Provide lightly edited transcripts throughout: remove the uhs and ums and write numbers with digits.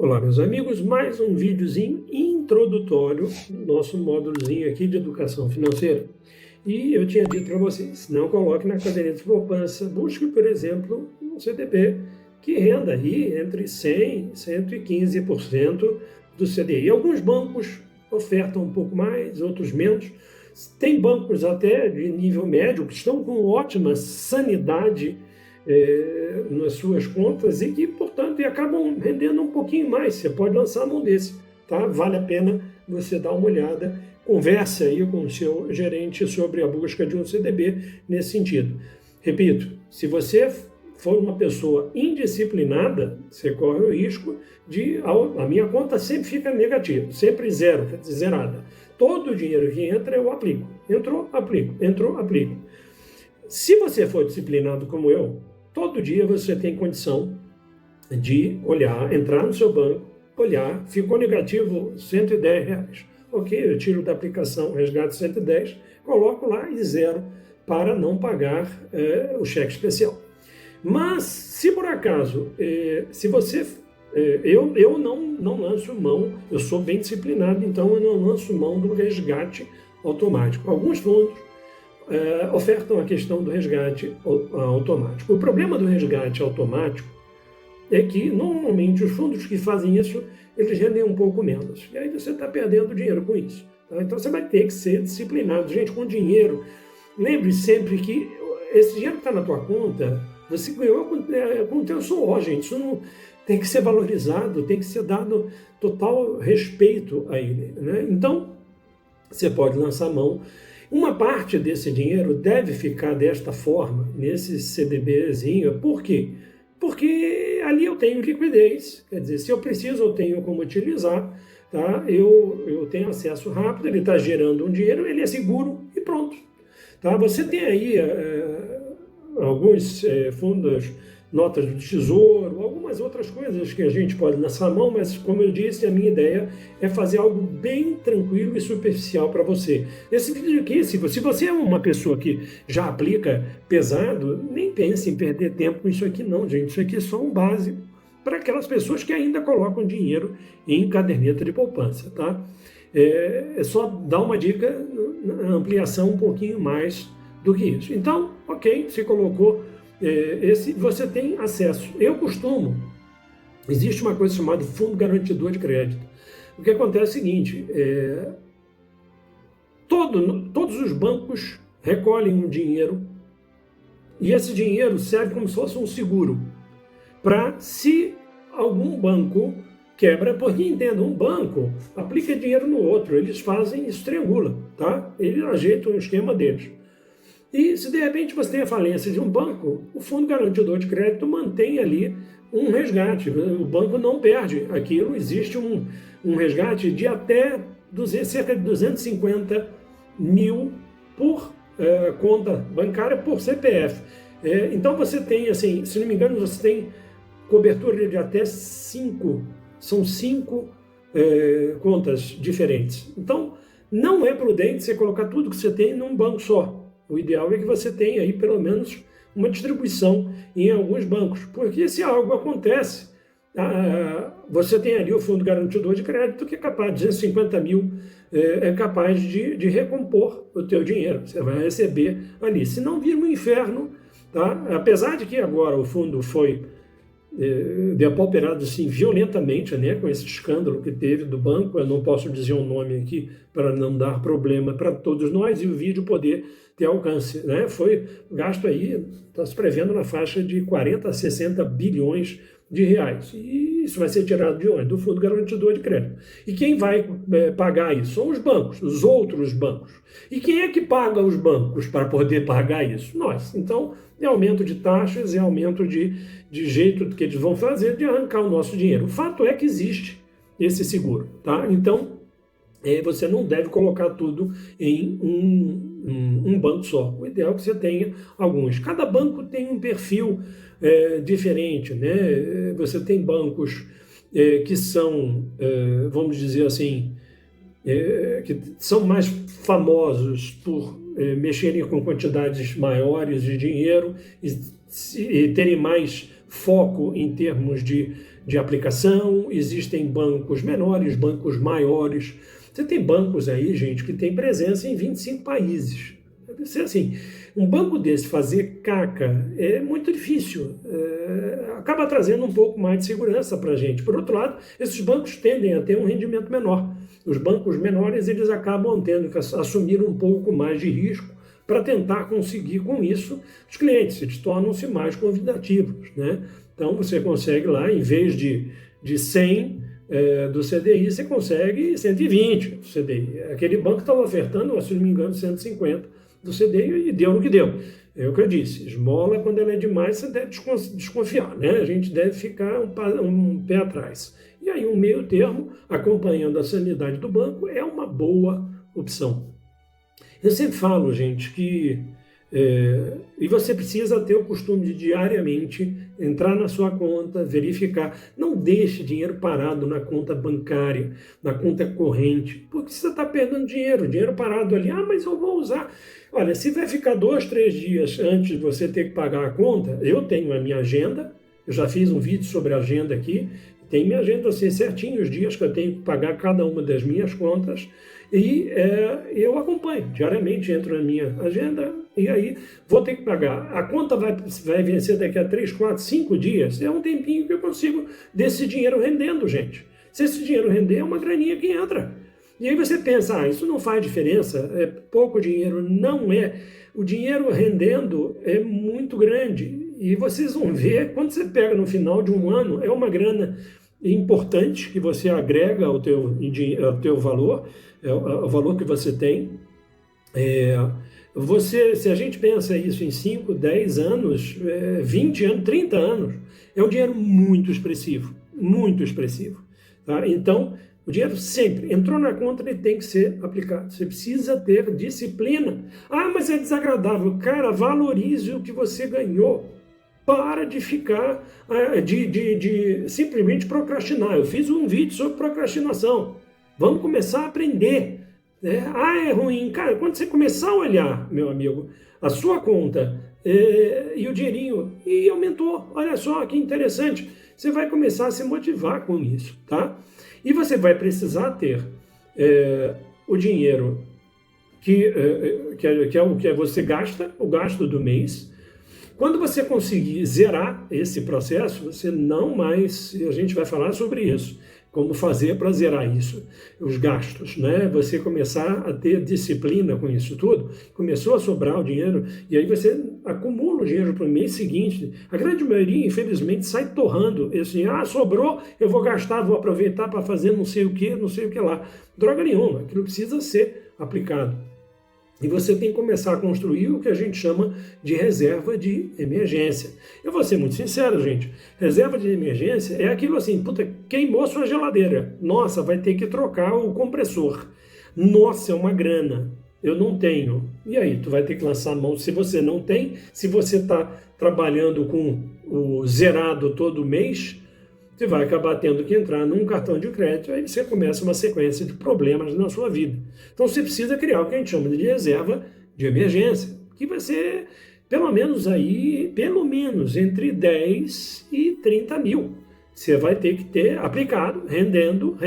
Olá, meus amigos, mais um videozinho introdutório do nosso módulozinho aqui de educação financeira. E eu tinha dito para vocês, não coloque na caderneta de poupança, busque, por exemplo, um CDB que renda aí entre 100% e 115% do CDI. Alguns bancos ofertam um pouco mais, outros menos. Tem bancos até de nível médio que estão com ótima sanidade nas suas contas e que, portanto, acabam rendendo um pouquinho mais. Você pode lançar a mão desse, tá? Vale a pena você dar uma olhada, converse aí com o seu gerente sobre a busca de um CDB nesse sentido. Repito, se você for uma pessoa indisciplinada, você corre o risco de... A minha conta sempre fica negativa, sempre zero, zerada. Todo o dinheiro que entra eu aplico. Entrou, aplico. Entrou, aplico. Se você for disciplinado como eu, todo dia você tem condição de olhar, entrar no seu banco, olhar, ficou negativo R$ 110. Ok, eu tiro da aplicação resgate 110, coloco lá e zero para não pagar o cheque especial. Mas, se por acaso, se você... eu não lanço mão, eu sou bem disciplinado, então eu não lanço mão do resgate automático. Alguns fundos ofertam a questão do resgate automático. O problema do resgate automático é que, normalmente, os fundos que fazem isso, eles rendem um pouco menos. E aí você está perdendo dinheiro com isso. Tá? Então, você vai ter que ser disciplinado. Gente, com dinheiro, lembre sempre que esse dinheiro que está na tua conta, você ganhou com o teu suor, gente. Isso não tem que ser valorizado, tem que ser dado total respeito a ele, né? Então, você pode lançar mão. Uma parte desse dinheiro deve ficar desta forma, nesse CDBzinho. Por quê? Porque ali eu tenho liquidez, quer dizer, se eu preciso, eu tenho como utilizar, tá? Eu tenho acesso rápido, ele está gerando um dinheiro, ele é seguro e pronto. Tá? Você tem aí alguns fundos, notas do Tesouro, algumas outras coisas que a gente pode lançar a mão, mas, como eu disse, a minha ideia é fazer algo bem tranquilo e superficial para você. Esse vídeo aqui, se você é uma pessoa que já aplica pesado, nem pense em perder tempo com isso aqui não, gente. Isso aqui é só um básico para aquelas pessoas que ainda colocam dinheiro em caderneta de poupança, tá? É só dar uma dica, ampliação um pouquinho mais do que isso. Então, ok, se colocou... você tem acesso. Eu costumo, existe uma coisa chamada Fundo Garantidor de Crédito. O que acontece é o seguinte, todos os bancos recolhem um dinheiro e esse dinheiro serve como se fosse um seguro para, se algum banco quebra, porque entenda, um banco aplica dinheiro no outro, eles fazem isso, triangula, tá? Eles ajeitam o esquema deles. E se de repente você tem a falência de um banco, o Fundo Garantidor de Crédito mantém ali um resgate. O banco não perde aquilo, existe um resgate de até cerca de 250 mil por conta bancária por CPF. Então você tem, assim, se não me engano, você tem cobertura de até 5, são 5 contas diferentes. Então não é prudente você colocar tudo que você tem num banco só. O ideal é que você tenha aí pelo menos uma distribuição em alguns bancos, porque se algo acontece, você tem ali o Fundo Garantidor de Crédito que é capaz, 250 mil, é capaz de recompor o teu dinheiro, você vai receber ali. Se não vira um inferno, tá? Apesar de que agora o fundo foi depauperado assim, violentamente, né, com esse escândalo que teve do banco, eu não posso dizer o nome aqui para não dar problema para todos nós e o vídeo poder ter alcance, né? Foi gasto aí, está se prevendo na faixa de 40 a 60 bilhões de reais. E isso vai ser tirado de onde? Do Fundo Garantidor de Crédito. E quem vai pagar isso? São os bancos, os outros bancos. E quem é que paga os bancos para poder pagar isso? Nós. Então, é aumento de taxas, é aumento de jeito que eles vão fazer de arrancar o nosso dinheiro. O fato é que existe esse seguro, tá? Então, você não deve colocar tudo em um banco só. O ideal é que você tenha alguns. Cada banco tem um perfil diferente, né? Você tem bancos que são, vamos dizer assim, que são mais famosos por mexerem com quantidades maiores de dinheiro e terem mais foco em termos de de aplicação, existem bancos menores, bancos maiores. Você tem bancos aí, gente, que tem presença em 25 países. Deve ser assim, um banco desse fazer caca é muito difícil, acaba trazendo um pouco mais de segurança para a gente. Por outro lado, esses bancos tendem a ter um rendimento menor. Os bancos menores, eles acabam tendo que assumir um pouco mais de risco para tentar conseguir com isso os clientes, eles tornam-se mais convidativos, né? Então você consegue lá, em vez de 100 do CDI, você consegue 120 do CDI. Aquele banco estava ofertando, se não me engano, 150 do CDI e deu no que deu. É o que eu disse, esmola, quando ela é demais, você deve desconfiar, né? A gente deve ficar um pé atrás. E aí um meio termo, acompanhando a sanidade do banco, é uma boa opção. Eu sempre falo, gente, que e você precisa ter o costume de diariamente entrar na sua conta, verificar. Não deixe dinheiro parado na conta bancária, na conta corrente, porque você está perdendo dinheiro parado ali. Ah, mas eu vou usar. Olha, se vai ficar 2, 3 dias antes de você ter que pagar a conta, eu tenho a minha agenda, eu já fiz um vídeo sobre a agenda aqui, tem minha agenda assim, certinho, os dias que eu tenho que pagar cada uma das minhas contas, e eu acompanho diariamente, entro na minha agenda e aí vou ter que pagar. A conta vai vencer daqui a 3, 4, 5 dias, é um tempinho que eu consigo desse dinheiro rendendo, gente. Se esse dinheiro render, é uma graninha que entra. E aí você pensa, isso não faz diferença, é pouco dinheiro. Não é. O dinheiro rendendo é muito grande. E vocês vão ver, quando você pega no final de um ano, é uma grana importante que você agrega ao teu valor, o valor que você tem. Se a gente pensa isso em 5, 10 anos, 20 anos, 30 anos, é um dinheiro muito expressivo, muito expressivo. Tá? Então, o dinheiro sempre entrou na conta, ele tem que ser aplicado. Você precisa ter disciplina. Ah, mas é desagradável. Cara, valorize o que você ganhou. Para de ficar, de simplesmente procrastinar. Eu fiz um vídeo sobre procrastinação. Vamos começar a aprender. É ruim. Cara, quando você começar a olhar, meu amigo, a sua conta e o dinheirinho, e aumentou. Olha só que interessante. Você vai começar a se motivar com isso, tá? E você vai precisar ter o dinheiro que é o que você gasta, o gasto do mês. Quando você conseguir zerar esse processo, você não mais, a gente vai falar sobre isso, como fazer para zerar isso, os gastos, né? Você começar a ter disciplina com isso tudo, começou a sobrar o dinheiro, e aí você acumula o dinheiro para o mês seguinte. A grande maioria, infelizmente, sai torrando, assim, sobrou, eu vou gastar, vou aproveitar para fazer não sei o que lá. Droga nenhuma, aquilo precisa ser aplicado. E você tem que começar a construir o que a gente chama de reserva de emergência. Eu vou ser muito sincero, gente. Reserva de emergência é aquilo assim, queimou sua geladeira. Nossa, vai ter que trocar o compressor. Nossa, é uma grana. Eu não tenho. E aí, tu vai ter que lançar a mão. Se você não tem, se você está trabalhando com o zerado todo mês, você vai acabar tendo que entrar num cartão de crédito, aí você começa uma sequência de problemas na sua vida. Então você precisa criar o que a gente chama de reserva de emergência, que vai ser pelo menos entre 10 e 30 mil. Você vai ter que ter aplicado, rendendo,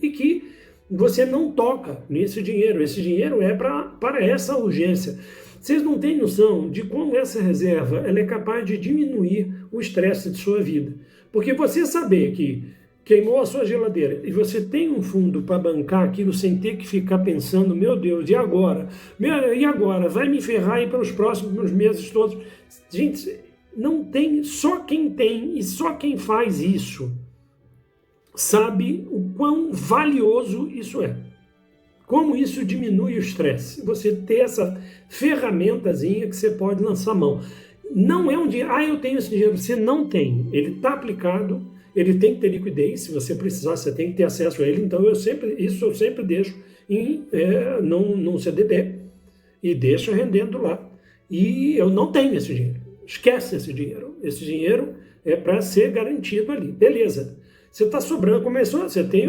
e que você não toca nesse dinheiro. Esse dinheiro é para essa urgência. Vocês não têm noção de como essa reserva ela é capaz de diminuir o estresse de sua vida. Porque você saber que queimou a sua geladeira e você tem um fundo para bancar aquilo sem ter que ficar pensando, meu Deus, e agora? E agora? Vai me ferrar aí pelos próximos meses todos? Gente, não tem, só quem tem e só quem faz isso sabe o quão valioso isso é. Como isso diminui o estresse. Você ter essa ferramentazinha que você pode lançar mão. Não é um dinheiro, eu tenho esse dinheiro, você não tem. Ele está aplicado, ele tem que ter liquidez, se você precisar, você tem que ter acesso a ele. Então eu sempre deixo num CDB e deixo rendendo lá. E eu não tenho esse dinheiro. Esquece esse dinheiro. Esse dinheiro é para ser garantido ali. Beleza. Você está sobrando, você tem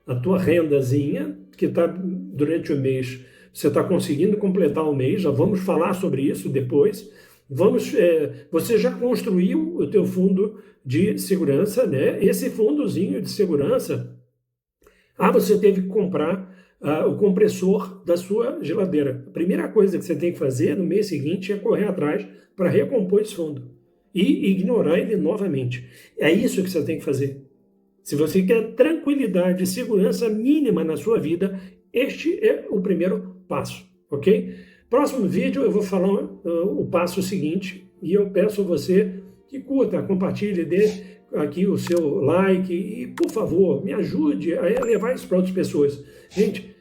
a tua rendazinha, que está durante o mês, você está conseguindo completar o mês, já vamos falar sobre isso depois, Você já construiu o teu fundo de segurança, né? Esse fundozinho de segurança, você teve que comprar o compressor da sua geladeira. A primeira coisa que você tem que fazer no mês seguinte é correr atrás para recompor esse fundo e ignorar ele novamente. É isso que você tem que fazer. Se você quer tranquilidade e segurança mínima na sua vida, este é o primeiro passo, ok? Próximo vídeo eu vou falar o passo seguinte e eu peço a você que curta, compartilhe, dê aqui o seu like e, por favor, me ajude a levar isso para outras pessoas. Gente,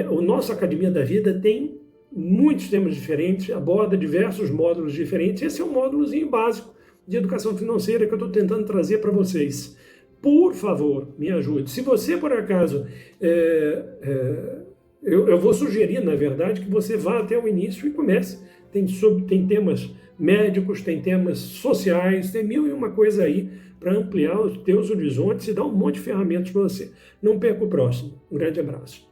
o nosso Academia da Vida tem muitos temas diferentes, aborda diversos módulos diferentes. Esse é um módulozinho básico de educação financeira que eu estou tentando trazer para vocês. Por favor, me ajude. Se você, por acaso, eu vou sugerir, na verdade, que você vá até o início e comece. Tem temas médicos, tem temas sociais, tem mil e uma coisa aí para ampliar os teus horizontes e dar um monte de ferramentas para você. Não perca o próximo. Um grande abraço.